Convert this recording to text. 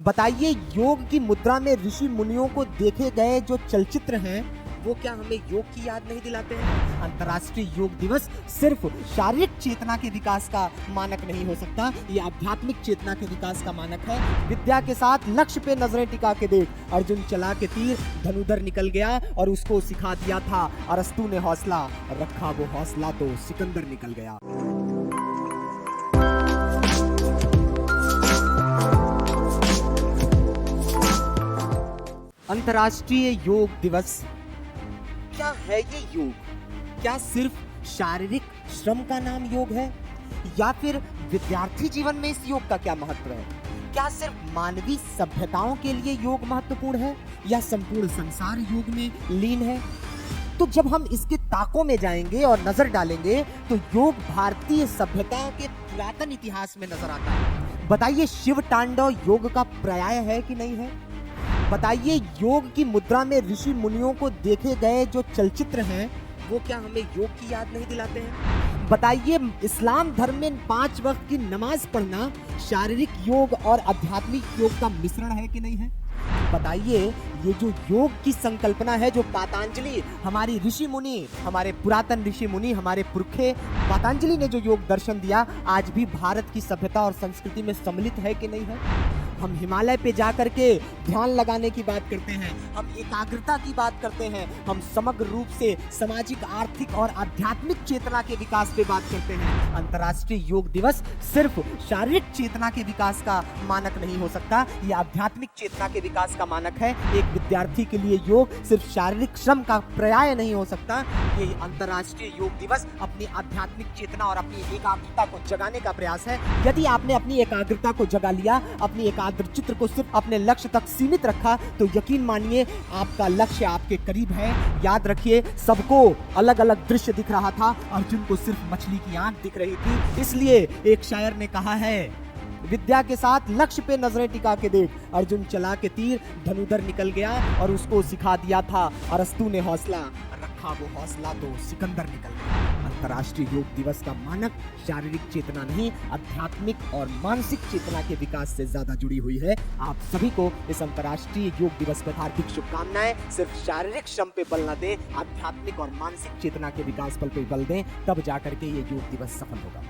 बताइए, योग की मुद्रा में ऋषि मुनियों को देखे गए जो चलचित्र हैं वो क्या हमें योग की याद नहीं दिलाते हैं? अंतर्राष्ट्रीय योग दिवस सिर्फ शारीरिक चेतना के विकास का मानक नहीं हो सकता, ये आध्यात्मिक चेतना के विकास का मानक है। विद्या के साथ लक्ष्य पे नजरें टिका के देख, अर्जुन चला के तीर धनुधर निकल गया और उसको सिखा दिया था अरस्तु ने हौसला, रखा वो हौसला तो सिकंदर निकल गया। अंतर्राष्ट्रीय योग दिवस, क्या है ये योग? क्या सिर्फ शारीरिक श्रम का नाम योग है, या फिर विद्यार्थी जीवन में इस योग का क्या महत्व है? क्या सिर्फ मानवीय सभ्यताओं के लिए योग महत्वपूर्ण है, या संपूर्ण संसार योग में लीन है? तो जब हम इसके ताकों में जाएंगे और नजर डालेंगे तो योग भारतीय सभ्यता के पुरातन इतिहास में नजर आता है। बताइए, शिव तांडव योग का पर्याय है कि नहीं है? बताइए, योग की मुद्रा में ऋषि मुनियों को देखे गए जो चलचित्र हैं वो क्या हमें योग की याद नहीं दिलाते हैं? बताइए, इस्लाम धर्म में 5 वक्त की नमाज पढ़ना शारीरिक योग और आध्यात्मिक योग का मिश्रण है कि नहीं है? बताइए, ये जो योग की संकल्पना है, जो पतंजलि हमारी ऋषि मुनि, हमारे पुरातन ऋषि मुनि, हमारे पुरखे पतंजलि ने जो योग दर्शन दिया, आज भी भारत की सभ्यता और संस्कृति में सम्मिलित है कि नहीं है? हम हिमालय पे जाकर के ध्यान लगाने की बात करते हैं, हम एकाग्रता की बात करते हैं, हम समग्र रूप से सामाजिक, आर्थिक और आध्यात्मिक चेतना के विकास पे बात करते हैं। अंतर्राष्ट्रीय योग दिवस सिर्फ शारीरिक चेतना के विकास का मानक नहीं हो सकता, यह आध्यात्मिक चेतना के विकास का मानक है। एक विद्यार्थी के लिए योग सिर्फ शारीरिक श्रम का पर्याय नहीं हो सकता। ये अंतर्राष्ट्रीय योग दिवस अपनी आध्यात्मिक चेतना और अपनी एकाग्रता को जगाने का प्रयास है। यदि आपने अपनी एकाग्रता को जगा लिया, अपनी एकाग्र चित्र को सिर्फ अपने लक्ष्य तक सीमित रखा, तो यकीन मानिए आपका लक्ष्य आपके करीब है। याद रखिए, सबको अलग अलग दृश्य दिख रहा था, अर्जुन को सिर्फ मछली की आंख दिख रही थी। इसलिए एक शायर ने कहा है, विद्या के साथ लक्ष्य पे नजरें टिका के देख, अर्जुन चला के तीर धनुधर निकल गया और उसको सिखा दिया था अरस्तु ने हौसला, रखा वो हौसला तो सिकंदर निकल गया। अंतर्राष्ट्रीय योग दिवस का मानक शारीरिक चेतना नहीं, आध्यात्मिक और मानसिक चेतना के विकास से ज्यादा जुड़ी हुई है। आप सभी को इस अंतर्राष्ट्रीय योग दिवस पर हार्दिक शुभकामनाएं। सिर्फ शारीरिक श्रम पे बल न दें, आध्यात्मिक और मानसिक चेतना के विकास पर बल दें, तब जाकर के ये योग दिवस सफल होगा।